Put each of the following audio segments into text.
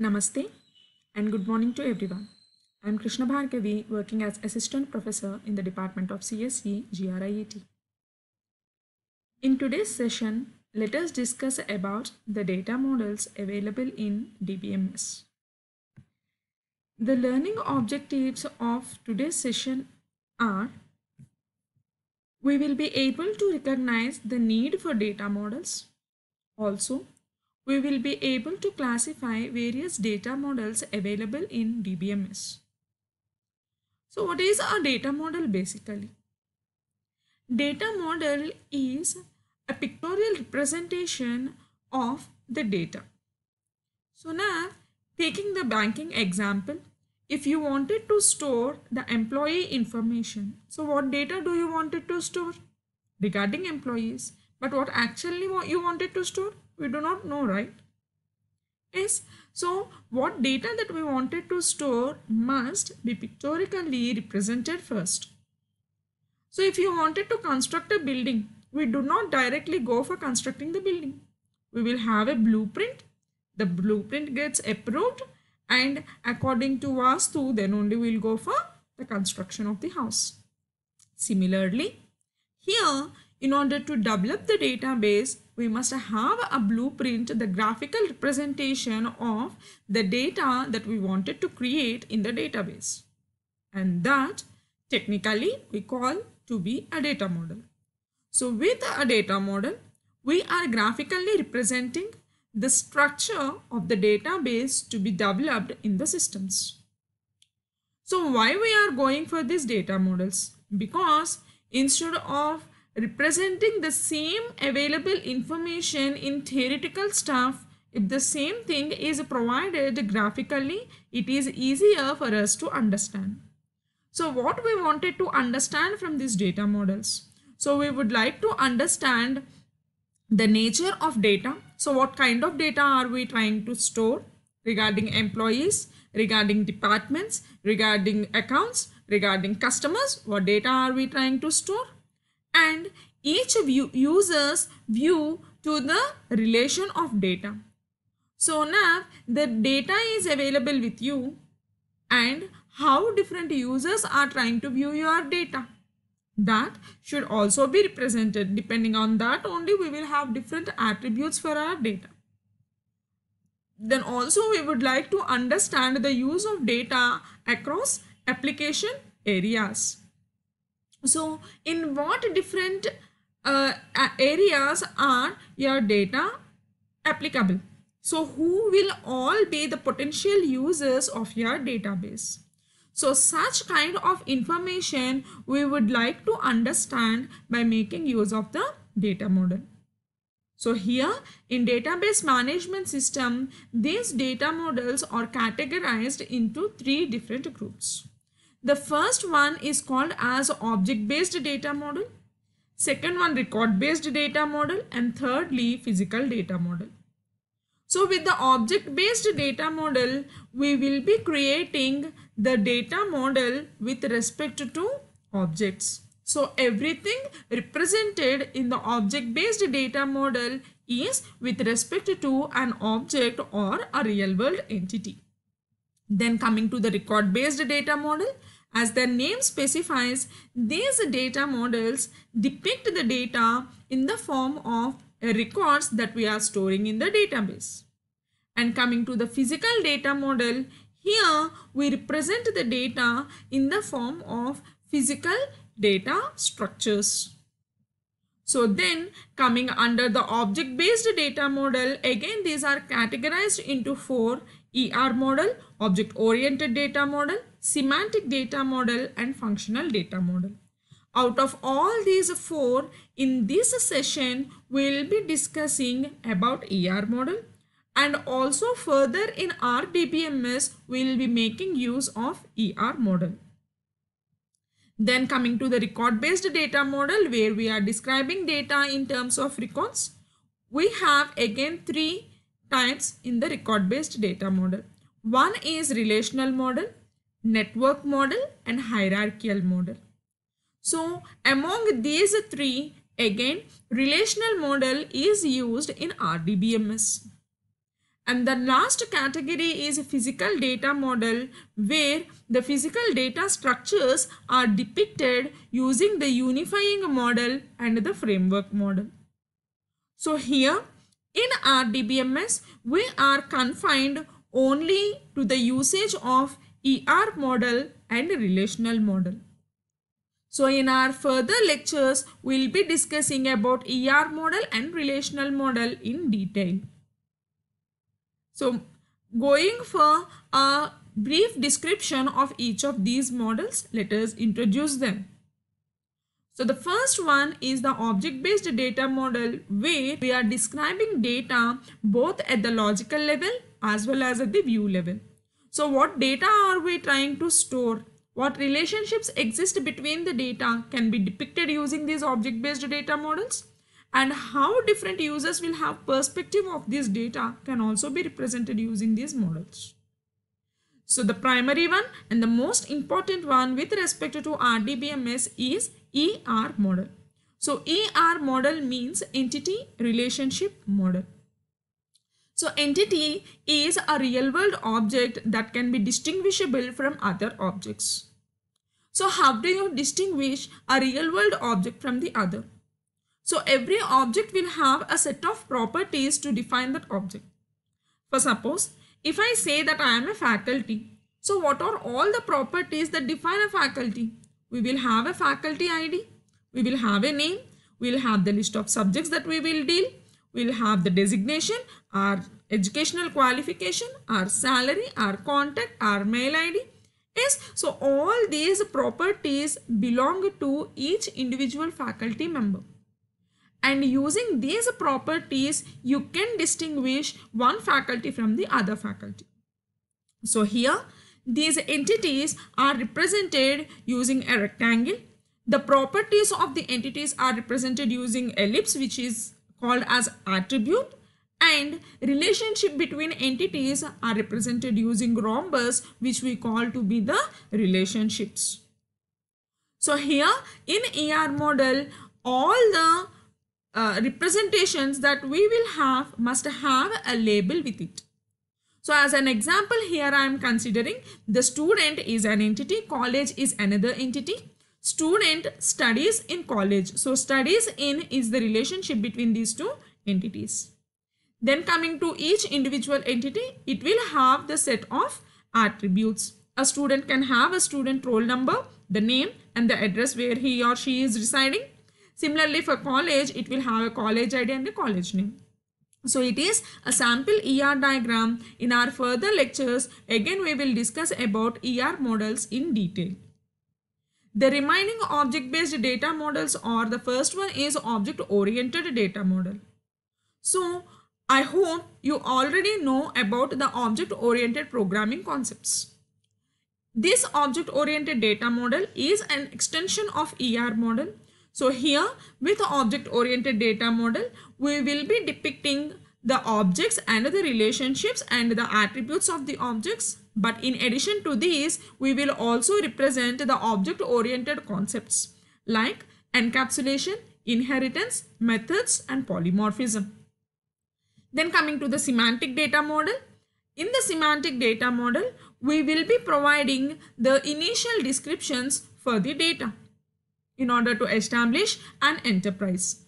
Namaste and good morning to everyone. I am Krishna Bhargavi, working as Assistant Professor in the Department of CSE GRIET. In today's session, let us discuss about the data models available in DBMS. The learning objectives of today's session are: we will be able to recognize the need for data models. Also, we will be able to classify various data models available in DBMS. So what is a data model basically? Data model is a pictorial representation of the data. So now, taking the banking example, if you wanted to store the employee information, so what data do you wanted to store? Regarding employees. But what actually you wanted to store? We do not know, right? Yes. So what data that we wanted to store must be pictorially represented first. So if you wanted to construct a building, we do not directly go for constructing the building. We will have a blueprint. The blueprint gets approved, and according to Vastu, then only we will go for the construction of the house. Similarly, here, in order to develop the database, we must have a blueprint, the graphical representation of the data that we wanted to create in the database. And that technically we call to be a data model. So with a data model, we are graphically representing the structure of the database to be developed in the systems. So why we are going for these data models? Because instead of representing the same available information in theoretical stuff, if the same thing is provided graphically, it is easier for us to understand. So what we wanted to understand from these data models? So we would like to understand the nature of data. So what kind of data are we trying to store regarding employees, regarding departments, regarding accounts, regarding customers? What data are we trying to store? And each user's view to the relation of data. So now the data is available with you, and how different users are trying to view your data. That should also be represented. Depending on that only we will have different attributes for our data. Then also we would like to understand the use of data across application areas. So in what different areas are your data applicable? So who will all be the potential users of your database? So such kind of information we would like to understand by making use of the data model. So here in database management system, these data models are categorized into three different groups. The first one is called as object-based data model. Second one, record-based data model, and thirdly, physical data model. So with the object-based data model, we will be creating the data model with respect to objects. So everything represented in the object-based data model is with respect to an object or a real-world entity. Then coming to the record-based data model, as their name specifies, these data models depict the data in the form of records that we are storing in the database. And coming to the physical data model, here we represent the data in the form of physical data structures. So then coming under the object-based data model, again these are categorized into four: ER model, object-oriented data model, semantic data model, and functional data model. Out of all these four, in this session, we will be discussing about ER model, and also further in our DBMS, we will be making use of ER model. Then coming to the record-based data model, where we are describing data in terms of records. We have again three types in the record-based data model. One is relational model, network model, and hierarchical model. So among these three, again relational model is used in RDBMS. And the last category is physical data model, where the physical data structures are depicted using the unifying model and the framework model. So here in RDBMS, we are confined only to the usage of ER model and relational model. So in our further lectures, we will be discussing about ER model and relational model in detail. So going for a brief description of each of these models, let us introduce them. So the first one is the object-based data model, where we are describing data both at the logical level as well as at the view level. So what data are we trying to store? What relationships exist between the data can be depicted using these object-based data models, and how different users will have perspective of this data can also be represented using these models. So the primary one and the most important one with respect to RDBMS is ER model. So ER model means entity relationship model. So entity is a real world object that can be distinguishable from other objects. So how do you distinguish a real world object from the other? So every object will have a set of properties to define that object. For suppose, if I say that I am a faculty, so what are all the properties that define a faculty? We will have a faculty ID, we will have a name, we will have the list of subjects that we will deal, we will have the designation, our educational qualification, our salary, our contact, our mail ID. Yes, so all these properties belong to each individual faculty member. And using these properties, you can distinguish one faculty from the other faculty. So here, these entities are represented using a rectangle. The properties of the entities are represented using ellipse, which is called as attribute, and relationship between entities are represented using rhombus, which we call to be the relationships. So here in ER model, all the representations that we will have must have a label with it. So as an example, here I am considering the student is an entity, college is another entity. Student studies in college. So studies in is the relationship between these two entities. Then coming to each individual entity, it will have the set of attributes. A student can have a student roll number, the name and the address where he or she is residing. Similarly, for college, it will have a college ID and a college name. So it is a sample ER diagram. In our further lectures, again we will discuss about ER models in detail. The remaining object-based data models are, the first one is object-oriented data model. So I hope you already know about the object-oriented programming concepts. This object-oriented data model is an extension of ER model. So here with object-oriented data model, we will be depicting the objects and the relationships and the attributes of the objects. But in addition to these, we will also represent the object-oriented concepts like encapsulation, inheritance, methods, and polymorphism. Then coming to the semantic data model. In the semantic data model, we will be providing the initial descriptions for the data in order to establish an enterprise.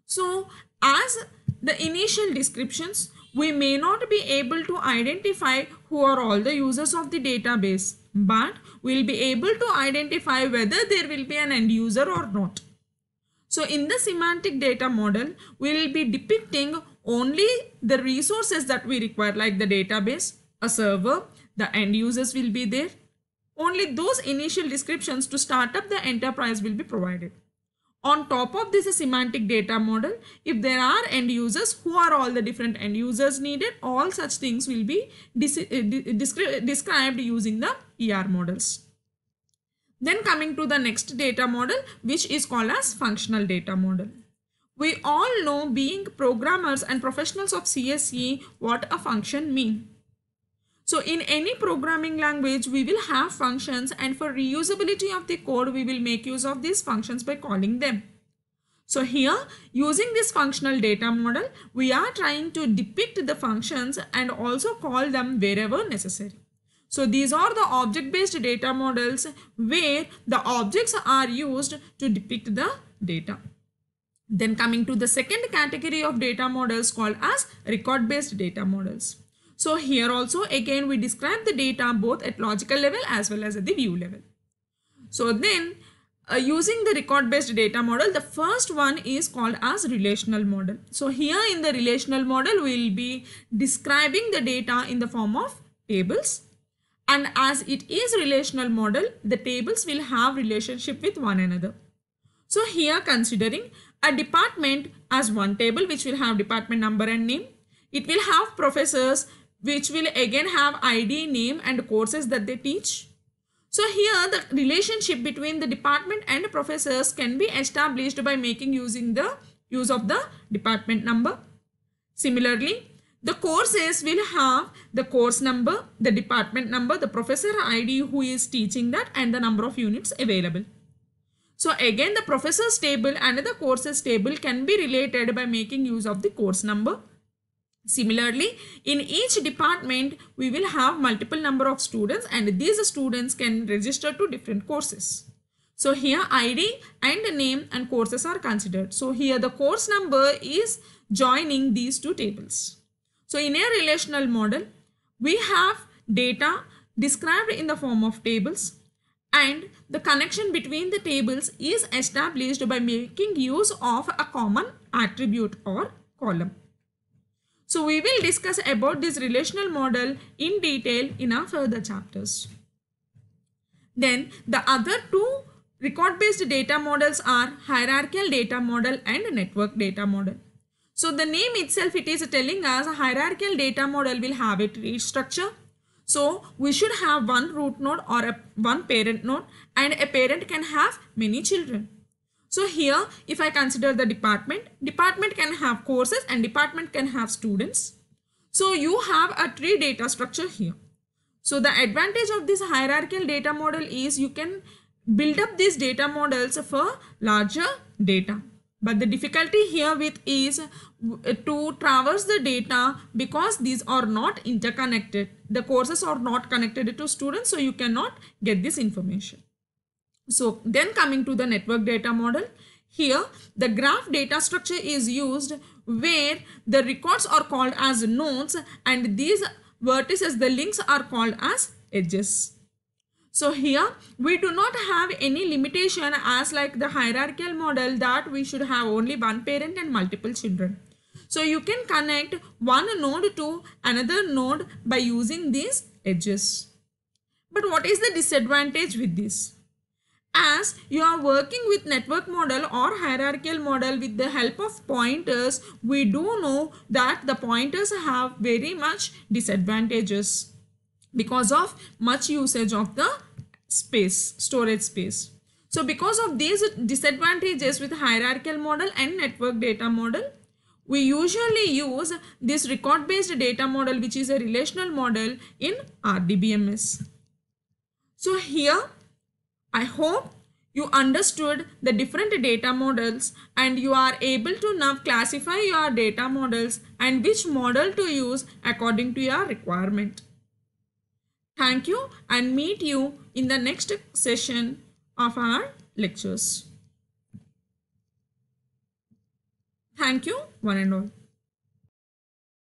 So as the initial descriptions, we may not be able to identify who are all the users of the database, but we will be able to identify whether there will be an end user or not. So in the semantic data model, we will be depicting only the resources that we require, like the database, a server, the end users will be there. Only those initial descriptions to start up the enterprise will be provided. On top of this semantic data model, if there are end users, who are all the different end users needed, all such things will be described using the ER models. Then coming to the next data model, which is called as functional data model. We all know, being programmers and professionals of CSE, what a function means. So in any programming language, we will have functions, and for reusability of the code, we will make use of these functions by calling them. So here, using this functional data model, we are trying to depict the functions and also call them wherever necessary. So these are the object-based data models where the objects are used to depict the data. Then coming to the second category of data models called as record-based data models. So here also again we describe the data both at logical level as well as at the view level. So then using the record-based data model, the first one is called as relational model. So here in the relational model, we will be describing the data in the form of tables. And as it is relational model, the tables will have relationship with one another. So here considering a department as one table which will have department number and name. It will have professors which will again have ID, name and courses that they teach. So here the relationship between the department and professors can be established by making use of the department number. Similarly, the courses will have the course number, the department number, the professor ID who is teaching that and the number of units available. So again the professors table and the courses table can be related by making use of the course number. Similarly, in each department, we will have multiple number of students and these students can register to different courses. So here ID and name and courses are considered. So here the course number is joining these two tables. So in a relational model, we have data described in the form of tables and the connection between the tables is established by making use of a common attribute or column. So we will discuss about this relational model in detail in our further chapters. Then the other two record-based data models are hierarchical data model and network data model. So the name itself, it is telling us a hierarchical data model will have a tree structure. So we should have one root node or one parent node and a parent can have many children. So here, if I consider the department can have courses and department can have students. So you have a tree data structure here. So the advantage of this hierarchical data model is you can build up these data models for larger data. But the difficulty here with is to traverse the data because these are not interconnected. The courses are not connected to students, so you cannot get this information. So then coming to the network data model, here the graph data structure is used where the records are called as nodes and these vertices, the links are called as edges. So here we do not have any limitation as like the hierarchical model that we should have only one parent and multiple children. So you can connect one node to another node by using these edges. But what is the disadvantage with this? As you are working with network model or hierarchical model with the help of pointers, we do know that the pointers have very much disadvantages because of much usage of the storage space. So because of these disadvantages with hierarchical model and network data model, we usually use this record-based data model, which is a relational model in RDBMS. So here, I hope you understood the different data models and you are able to now classify your data models and which model to use according to your requirement. Thank you and meet you in the next session of our lectures. Thank you, one and all.